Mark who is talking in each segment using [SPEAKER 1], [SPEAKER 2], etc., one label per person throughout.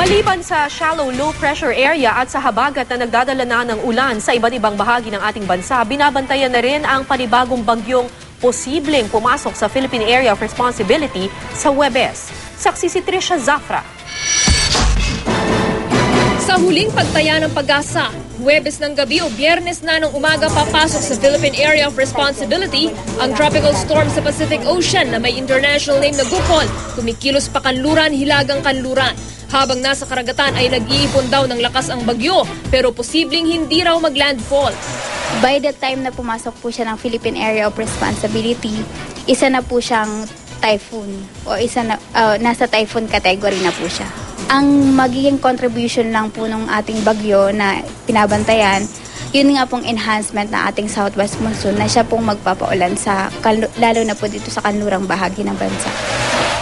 [SPEAKER 1] Maliban sa shallow low pressure area at sa habagat na nagdadala na ng ulan sa iba't ibang bahagi ng ating bansa, binabantayan na rin ang panibagong bagyong posibleng pumasok sa Philippine Area of Responsibility sa Huwebes. Saksi si Trisha Zafra.
[SPEAKER 2] Sa huling pagtaya ng Pag-asa, Huwebes ng gabi o Biyernes na ng umaga papasok sa Philippine Area of Responsibility ang tropical storm sa Pacific Ocean na may international name na Gukol, kumikilos pa kanluran, hilagang kanluran. Habang nasa karagatan ay nag-iipon daw ng lakas ang bagyo pero posibleng hindi raw mag-landfall.
[SPEAKER 3] By the time na pumasok po siya ng Philippine Area of Responsibility, isa na po siyang typhoon o nasa typhoon category na po siya. Ang magiging contribution lang po ng ating bagyo na pinabantayan, yun nga pong enhancement na ating southwest monsoon na siya pong magpapaulan lalo na po dito sa kanlurang bahagi ng bansa.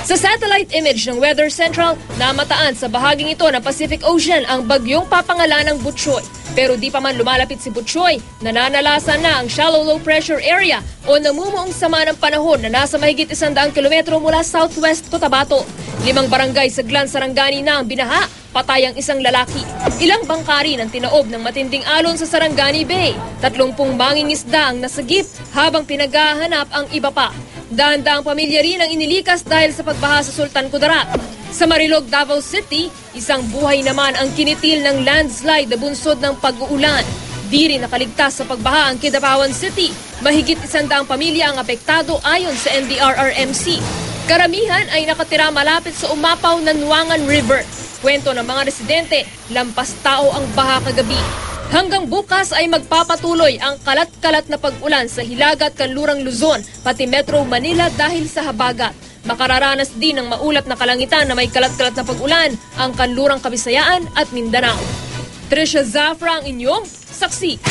[SPEAKER 2] Sa satellite image ng Weather Central, namataan sa bahaging ito ng Pacific Ocean ang bagyong papangalanang Butchoy. Pero di pa man lumalapit si Butchoy, nananalasan na ang shallow low pressure area o namumuong sama ng panahon na nasa mahigit 100 kilometro mula southwest Cotabato. 5 barangay sa Glan Sarangani na ang binaha, patay ang isang lalaki. Ilang bangka rin ang tinaob ng matinding alon sa Sarangani Bay. 30 mangingisda ang nasagip habang pinaghahanap ang iba pa. Dahan-dahang pamilya rin ang inilikas dahil sa pagbaha sa Sultan Kudarat. Sa Marilog, Davao City, isang buhay naman ang kinitil ng landslide na bunsod ng pag-uulan. Di rin nakaligtas sa pagbaha ang Kidapawan City. Mahigit 100 pamilya ang apektado ayon sa NDRRMC. Karamihan ay nakatira malapit sa umapaw na Nuangan River. Kwento ng mga residente, lampas tao ang baha kagabi. Hanggang bukas ay magpapatuloy ang kalat-kalat na pag-ulan sa Hilaga at Kanlurang Luzon, pati Metro Manila dahil sa habagat. Makararanas din ng maulap na kalangitan na may kalat-kalat na pag-ulan ang Kanlurang Kabisayaan at Mindanao. Trisha Zafra ang inyong saksi.